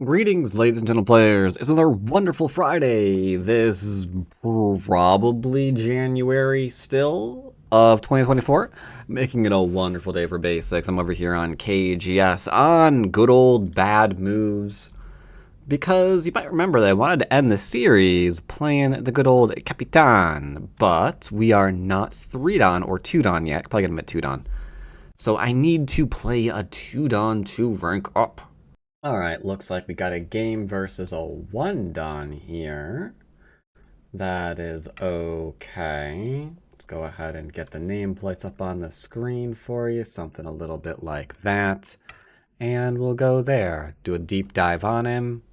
Greetings, ladies and gentlemen players. It's another wonderful Friday. This is probably January still of 2024, making it a wonderful day for basics. I'm over here on KGS on good old bad moves because you might remember that I wanted to end the series playing the good old Capitan, but we are not 3-dan or 2-dan yet. Probably get him at 2-dan. So I need to play a 2-dan to rank up. Alright, looks like we got a game versus a 1-dan here. That is okay. Let's go ahead and get the nameplates up on the screen for you. Something a little bit like that. And we'll go there. Do a deep dive on him.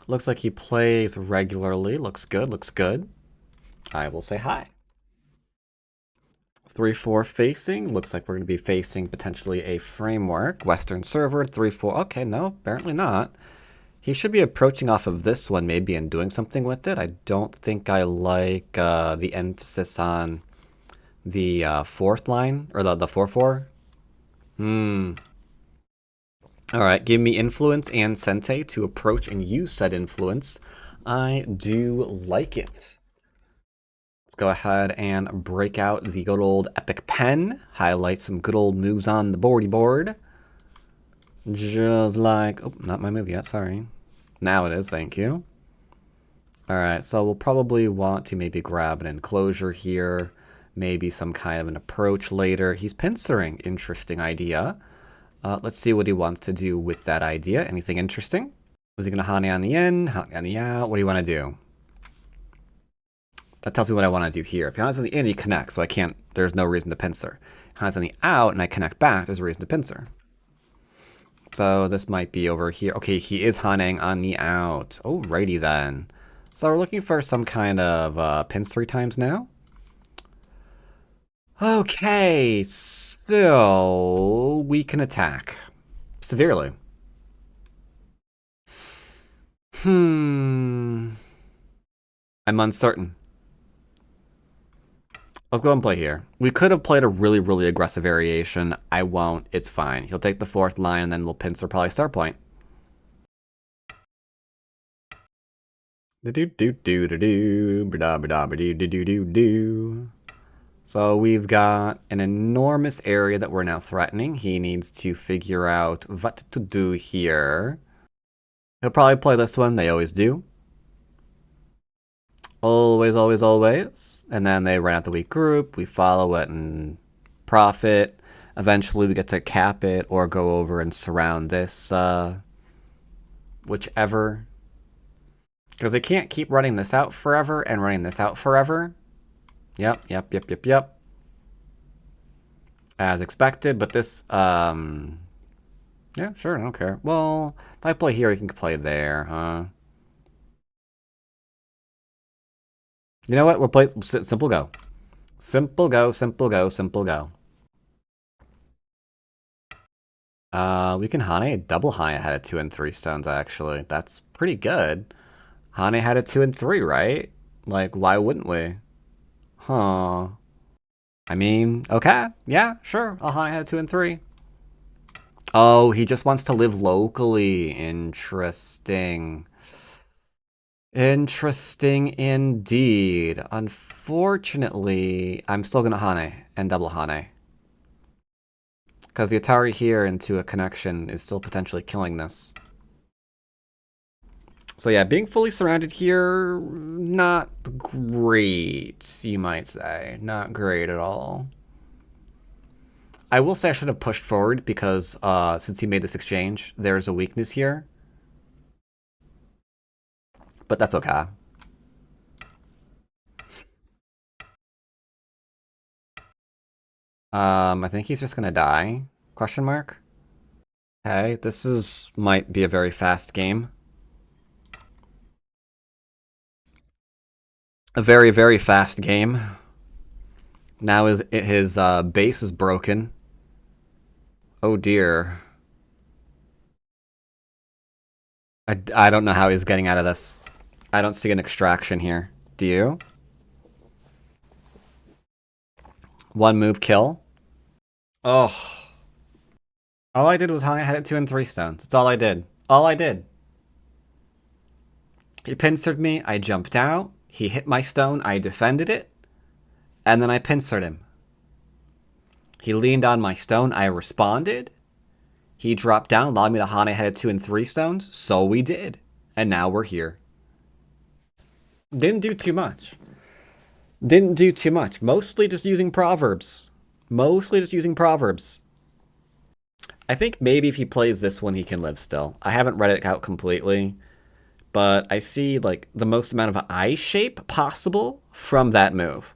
Looks like he plays regularly. Looks good, looks good. I will say hi. 3-4 facing. Looks like we're going to be facing potentially a framework. Western server, 3-4. Okay, no, apparently not. He should be approaching off of this one maybe and doing something with it. I don't think I like the emphasis on the fourth line, or the 4-4. Alright, give me influence and sente to approach and use said influence. I do like it. Let's go ahead and break out the good old epic pen. Highlight some good old moves on the boardy board. Just like... Oh, not my move yet, sorry. Now it is, thank you. Alright, so we'll probably want to maybe grab an enclosure here. Maybe some kind of an approach later. He's pincering. Interesting idea. Let's see what he wants to do with that idea. Anything interesting? Is he going to Hane on the in, Hane on the out? What do you want to do? That tells me what I want to do here. If Hane's on the in, he connects, so I can't, there's no reason to pincer. If Hane's on the out and I connect back, there's a reason to pincer. So this might be over here. Okay, he is Haneing on the out. Alrighty then. So we're looking for some kind of pins 3 times now. Okay, so we can attack severely. I'm uncertain. Let's go and play here. We could have played a really, really aggressive variation. I won't. It's fine. He'll take the 4th line, and then we'll pincer probably start point. So we've got an enormous area that we're now threatening. He needs to figure out what to do here. He'll probably play this one. They always do. Always, always, always. And then they run out the weak group. We follow it and profit. Eventually we get to cap it or go over and surround this, whichever. Because they can't keep running this out forever and running this out forever. Yep. As expected, but this, yeah, sure, I don't care. Well, if I play here, you can play there, huh? You know what? We'll play simple go. Simple go, simple go, simple go. We can Hane double Hane ahead of 2 and 3 stones, actually. That's pretty good. Hane had a 2 and 3, right? Like, why wouldn't we? Huh. I mean, okay. Yeah, sure. I'll Hane ahead of 2 and 3. Oh, he just wants to live locally. Interesting. Interesting indeed. Unfortunately, I'm still gonna Hane and double Hane. Because the Atari here into a connection is still potentially killing this. So yeah, being fully surrounded here, not great, you might say. Not great at all. I will say I should have pushed forward because since he made this exchange, there's a weakness here. But that's okay. I think he's just gonna die. Question mark? Okay, might be a very fast game. A very, very fast game. Now his base is broken. Oh dear. I don't know how he's getting out of this. I don't see an extraction here. Do you? One move kill. Oh. All I did was hang I had it 2 and 3 stones. That's all I did. All I did. He pincered me, I jumped out, he hit my stone, I defended it, and then I pincered him. He leaned on my stone, I responded. He dropped down, allowed me to Hane ahead of 2 and 3 stones, so we did. And now we're here. Didn't do too much. Didn't do too much. Mostly just using proverbs. Mostly just using proverbs. I think maybe if he plays this one, he can live still. I haven't read it out completely, but I see like the most amount of eye shape possible from that move.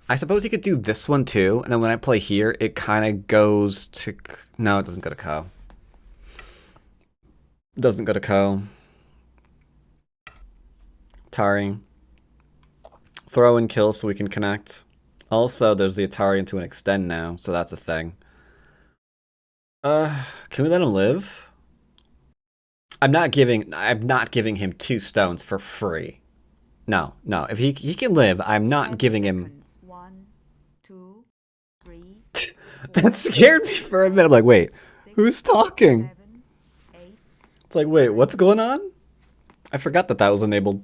I suppose he could do this one too, and then when I play here, it kind of goes to... No, it doesn't go to Ko. Doesn't go to Ko. Atari. Throw and kill so we can connect. Also, there's the Atari into an extend now, so that's a thing. Can we let him live? I'm not giving him 2 stones for free. No. If he can live, I'm not giving him... 1, 2, 3. That scared me for a minute. I'm like, wait, who's talking? 7, 8. It's like, wait, what's going on? I forgot that was enabled.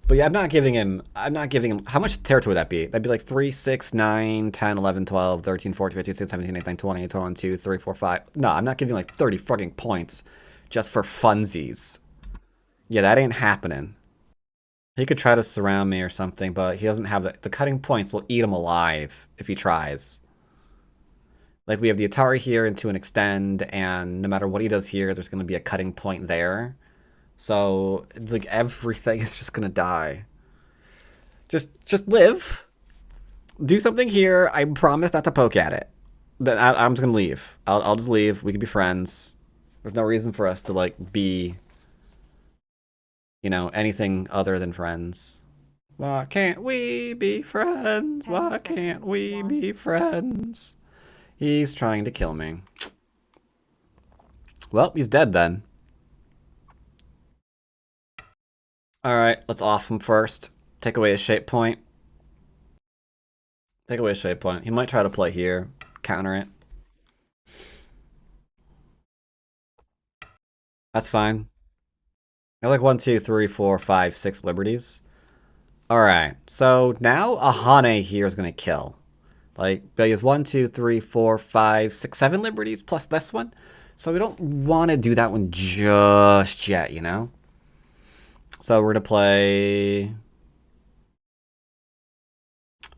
But yeah, I'm not giving him... How much territory would that be? That'd be like 3, 6, 9, 10, 11, 12, 13, 14, 15, 16, 17, 18, 19, 20, 21, 2, 3, 4, 5. No, I'm not giving like 30 fucking points just for funsies. Yeah, that ain't happening. He could try to surround me or something, but he doesn't have the cutting points will eat him alive if he tries. Like, we have the Atari here into an extend, and no matter what he does here, there's going to be a cutting point there. So, it's like everything is just going to die. Just live. Do something here. I promise not to poke at it. Then I'm just going to leave. I'll just leave. We can be friends. There's no reason for us to, like, be... You know, anything other than friends. Why can't we be friends? Why can't we be friends? He's trying to kill me. Well, he's dead then. Alright, let's off him first. Take away his shape point. Take away his shape point. He might try to play here. Counter it. That's fine. I like 1, 2, 3, 4, 5, 6 liberties. Alright, so now a Hane here is going to kill. Like, he has 1, 2, 3, 4, 5, 6, 7 liberties plus this one. So we don't want to do that one just yet, you know? So we're going to play a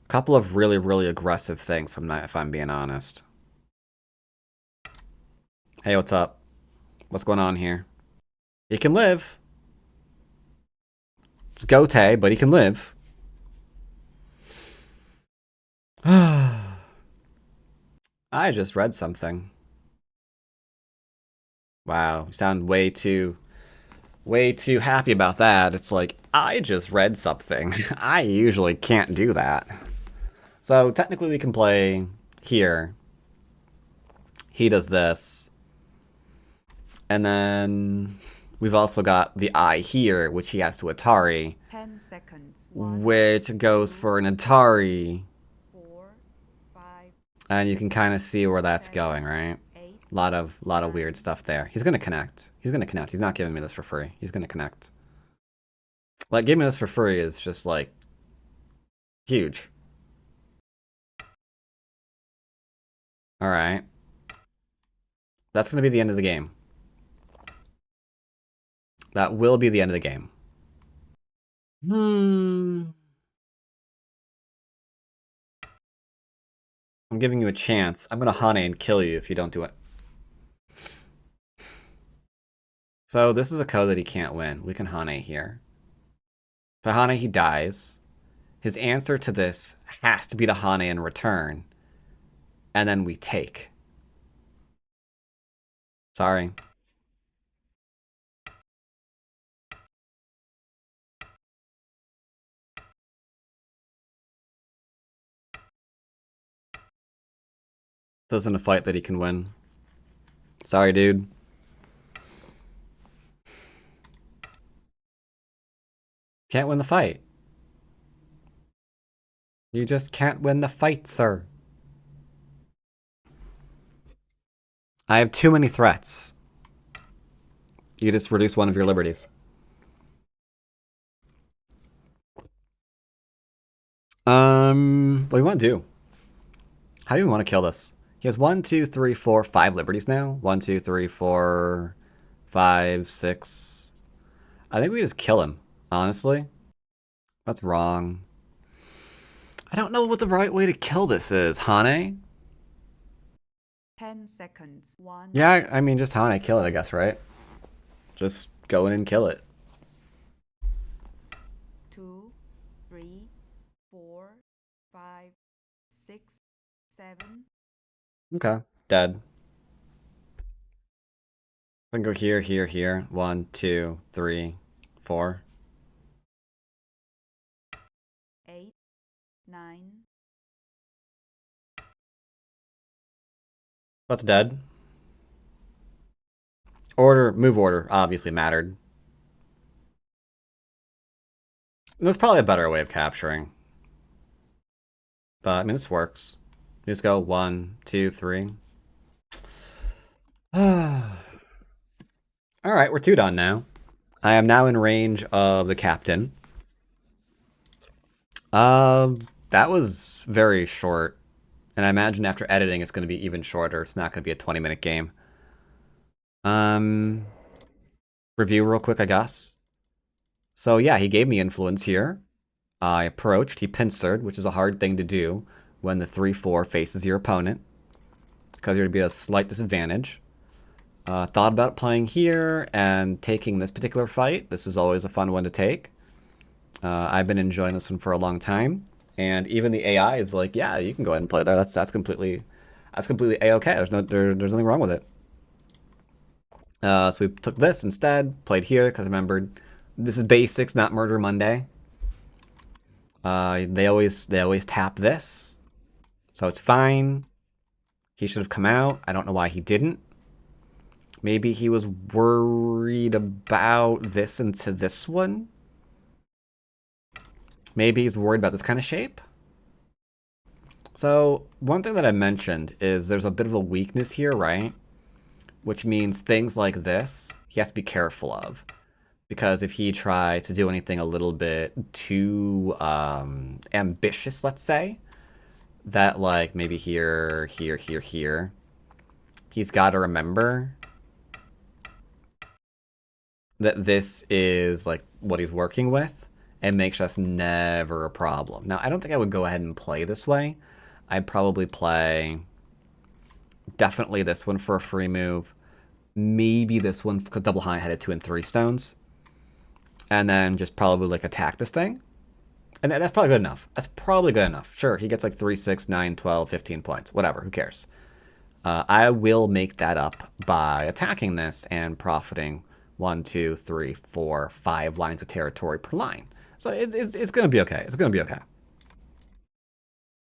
couple of really, really aggressive things, if I'm being honest. Hey, what's up? What's going on here? He can live. It's Gote, but he can live. I just read something. Wow, you sound way too happy about that. It's like, I just read something. I usually can't do that. So technically we can play here. He does this. And then we've also got the eye here, which he has to Atari. 10 seconds. 1, which goes for an Atari. 4, 5. And you can kind of see where that's going, right? 8. A lot of weird stuff there. He's gonna connect. He's gonna connect. He's not giving me this for free. He's gonna connect. Like, giving me this for free is just like huge. All right. That's gonna be the end of the game. That will be the end of the game. I'm giving you a chance. I'm gonna Hane and kill you if you don't do it. So this is a code that he can't win. We can Hane here. If I Hane, he dies. His answer to this has to be to Hane in return. And then we take. Sorry. This isn't a fight that he can win. Sorry, dude. Can't win the fight. You just can't win the fight, sir. I have too many threats. You just reduce one of your liberties. What do you want to do? How do you want to kill this? He has 1, 2, 3, 4, 5 liberties now. 1, 2, 3, 4, 5, 6. I think we just kill him, honestly. That's wrong. I don't know what the right way to kill this is. Hane? 10 seconds. 1, Yeah, I mean, just Hane, kill it, I guess, right? Just go in and kill it. 2, 3, 4, 5, 6, 7. Okay, dead. I can go here, here, here. 1, 2, 3, 4. 8, 9. That's dead. Order, move order, obviously mattered. There's probably a better way of capturing. But, I mean, this works. You just go 1, 2, 3. Alright, we're 2 done now. I am now in range of the captain. That was very short. And I imagine after editing it's going to be even shorter. It's not going to be a 20-minute game. Review real quick, I guess. So yeah, he gave me influence here. I approached, he pincered, which is a hard thing to do when the 3-4 faces your opponent, because you're going to be at a slight disadvantage. Thought about playing here and taking this particular fight. This is always a fun one to take. I've been enjoying this one for a long time, and even the AI is like, yeah, you can go ahead and play there. That's completely a-okay. There's nothing wrong with it. So we took this instead, played here because I remembered this is basics, not Murder Monday. They always tap this, so it's fine. He should have come out. I don't know why he didn't. Maybe he was worried about this into this one. Maybe he's worried about this kind of shape. So one thing that I mentioned is there's a bit of a weakness here, right? Which means things like this, he has to be careful of. Because if he tried to do anything a little bit too ambitious, let's say, that like maybe here, here, here, here, he's got to remember that this is like what he's working with and make sure that's never a problem. Now, I don't think I would go ahead and play this way. I'd probably play definitely this one for a free move. Maybe this one because double high had a 2 and 3 stones. And then just probably like attack this thing. And that's probably good enough. That's probably good enough. Sure, he gets like 3, 6, 9, 12, 15 points. Whatever, who cares? I will make that up by attacking this and profiting 1, 2, 3, 4, 5 lines of territory per line. So it's going to be okay. It's going to be okay.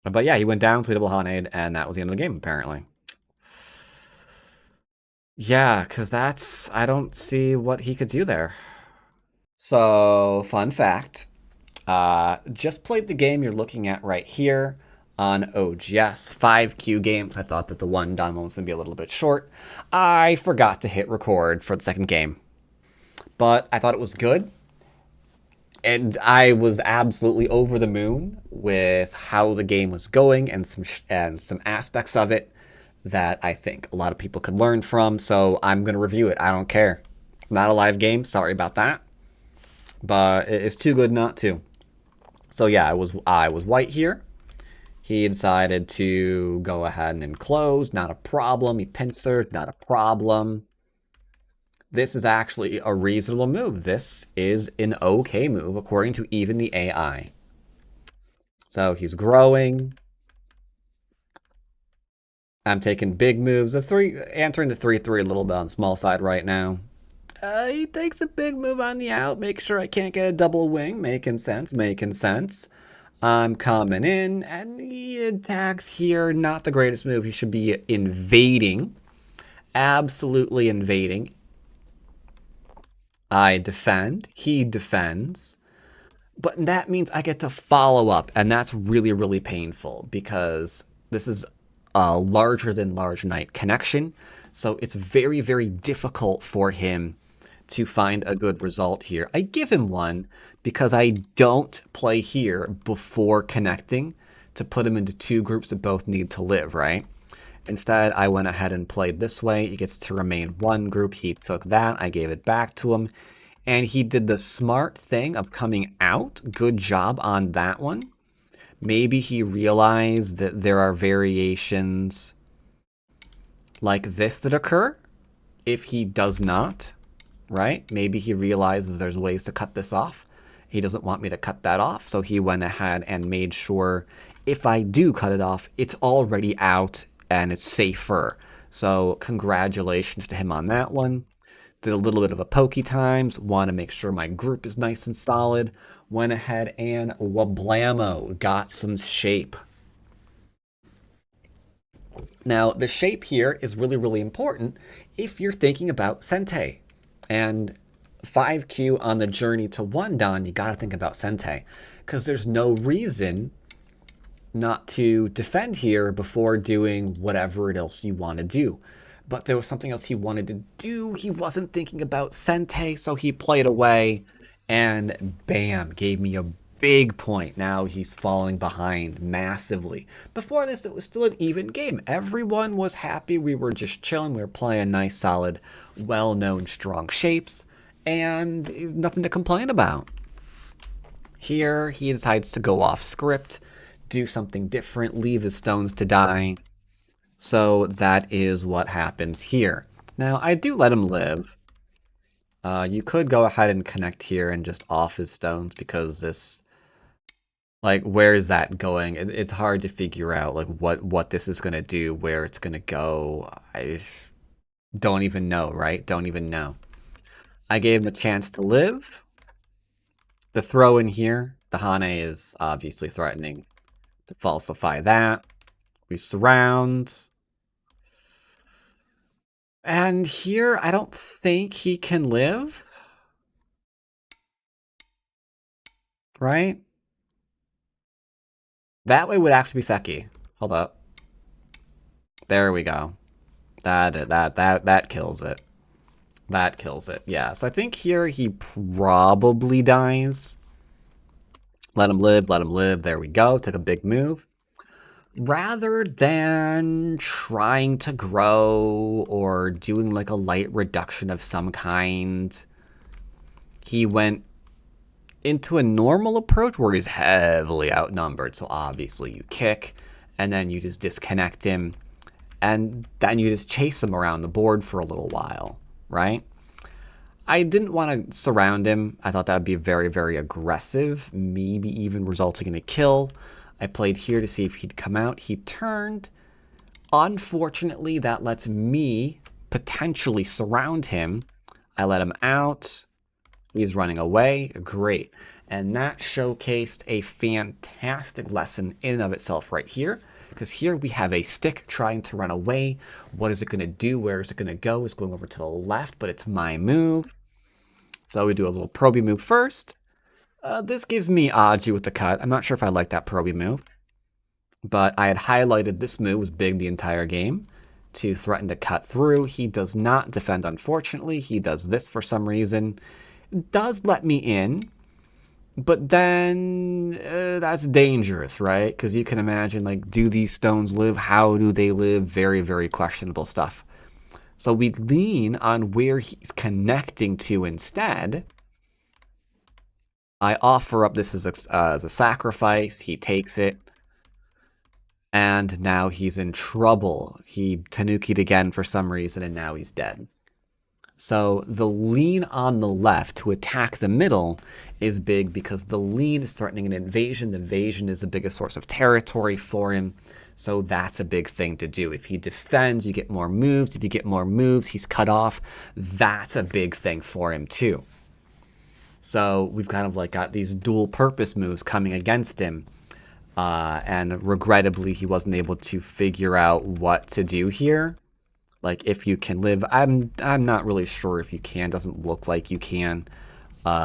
But yeah, he went down, so we double Honade, and that was the end of the game, apparently. Yeah, because that's... I don't see what he could do there. So, fun fact. Just played the game you're looking at right here on OGS. 5Q games. I thought that the one done one was going to be a little bit short. I forgot to hit record for the second game. But I thought it was good. And I was absolutely over the moon with how the game was going and some aspects of it that I think a lot of people could learn from. So I'm going to review it. I don't care. Not a live game. Sorry about that. But it's too good not to. So yeah, I was white here. He decided to go ahead and enclose. Not a problem. He pincered. Not a problem. This is actually a reasonable move. This is an okay move, according to even the AI. So he's growing. I'm taking big moves. Entering the 3-3 a little bit on the small side right now. He takes a big move on the out. Make sure I can't get a double wing. Making sense, making sense. I'm coming in, and he attacks here. Not the greatest move. He should be invading. Absolutely invading. I defend. He defends. But that means I get to follow up, and that's really, really painful because this is a larger than large knight connection. So it's very, very difficult for him to find a good result here. I give him one because I don't play here before connecting to put him into two groups that both need to live, right? Instead, I went ahead and played this way. He gets to remain one group. He took that. I gave it back to him. And he did the smart thing of coming out. Good job on that one. Maybe he realized that there are variations like this that occur if he does not, right? Maybe he realizes there's ways to cut this off. He doesn't want me to cut that off, so he went ahead and made sure if I do cut it off, it's already out and it's safer. So congratulations to him on that one. Did a little bit of a pokey times, want to make sure my group is nice and solid. Went ahead and wablamo, got some shape. Now, the shape here is really, really important if you're thinking about Sente. And 5Q on the journey to 1 Dan, you got to think about Sente. Because there's no reason not to defend here before doing whatever else you want to do. But there was something else he wanted to do. He wasn't thinking about Sente, so he played away. And bam, gave me a big point. Now he's falling behind massively. Before this, it was still an even game. Everyone was happy. We were just chilling. We were playing nice, solid, well-known, strong shapes. And nothing to complain about. Here, he decides to go off script, do something different, leave his stones to die. So that is what happens here. Now, I do let him live. You could go ahead and connect here and just off his stones because this, like, where is that going? It's hard to figure out, like, what this is going to do, where it's going to go. I don't even know, right? Don't even know. I gave him a chance to live. The throw in here, the Hane is obviously threatening to falsify that. We surround. And here, I don't think he can live. Right? That way would actually be Seki. Hold up. There we go. That kills it. That kills it. Yeah, so I think here he probably dies. Let him live, let him live. There we go. Took a big move. Rather than trying to grow or doing like a light reduction of some kind, he went into a normal approach where he's heavily outnumbered. So obviously you kick and then you just disconnect him and then you just chase him around the board for a little while, right? I didn't want to surround him. I thought that would be very, very aggressive, maybe even resulting in a kill. I played here to see if he'd come out. He turned. Unfortunately, that lets me potentially surround him. I let him out. He's running away. Great. And that showcased a fantastic lesson in and of itself right here. Because here we have a stick trying to run away. What is it going to do? Where is it going to go? It's going over to the left, but it's my move. So we do a little probey move first. This gives me Aju with the cut. I'm not sure if I like that probey move. But I had highlighted this move was big the entire game to threaten to cut through. He does not defend, unfortunately. He does this for some reason. It does let me in. But then that's dangerous, right? Because you can imagine, like, do these stones live? How do they live? Very, very questionable stuff. So we lean on where he's connecting to instead. I offer up this as a sacrifice. He takes it. And now he's in trouble. He Tanuki'd again for some reason, and now he's dead. So the lean on the left to attack the middle is big because the lean is threatening an invasion. The invasion is the biggest source of territory for him. So that's a big thing to do. If he defends, you get more moves. If you get more moves, he's cut off. That's a big thing for him too. So we've kind of like got these dual purpose moves coming against him. And regrettably, he wasn't able to figure out what to do here. Like, if you can live, I'm not really sure if you can. Doesn't look like you can.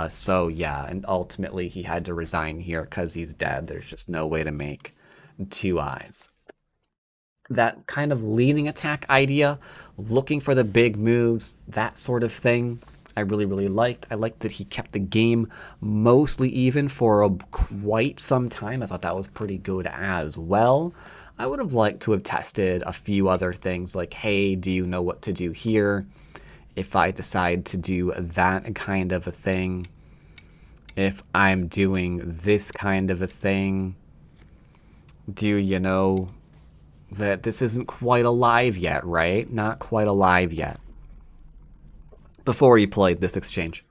So yeah, and ultimately he had to resign here because he's dead. There's just no way to make two eyes. That kind of leaning attack idea looking for the big moves, that sort of thing. I really, really liked. I liked that he kept the game mostly even for quite some time. I thought that was pretty good as well. I would have liked to have tested a few other things like, hey, do you know what to do here? If I decide to do that kind of a thing, if I'm doing this kind of a thing, do you know that this isn't quite alive yet, right? Not quite alive yet. Before you played this exchange.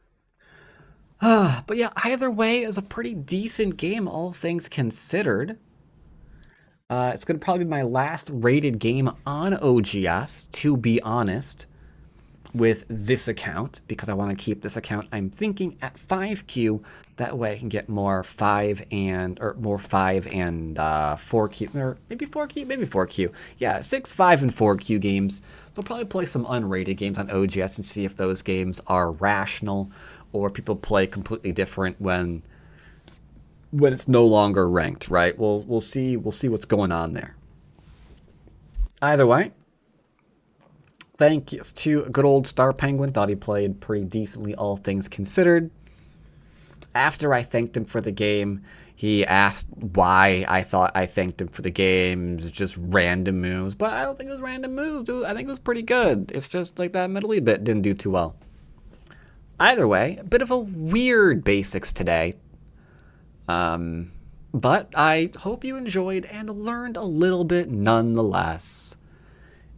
But yeah, either way, is a pretty decent game, all things considered. It's going to probably be my last rated game on OGS, to be honest, with this account, because I want to keep this account, I'm thinking, at 5Q. That way I can get more 5 and 4Q, or maybe 4Q, maybe 4Q. Yeah, 6, 5, and 4Q games. So I'll probably play some unrated games on OGS and see if those games are rational, or people play completely different when it's no longer ranked, right? We'll see what's going on there. Either way, thank you to good old Star Penguin. Thought he played pretty decently, all things considered. After I thanked him for the game, he asked why I thought I thanked him for the game. Just random moves, but I don't think it was random moves. I think it was pretty good. It's just like that middle bit didn't do too well. Either way, a bit of a weird basics today. But I hope you enjoyed and learned a little bit nonetheless.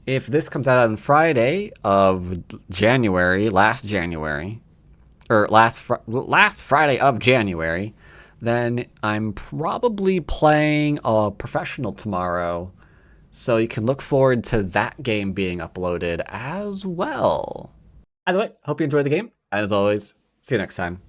If this comes out on Friday of January, last Friday of January, then I'm probably playing a professional tomorrow. So you can look forward to that game being uploaded as well. Either way, hope you enjoyed the game. As always, see you next time.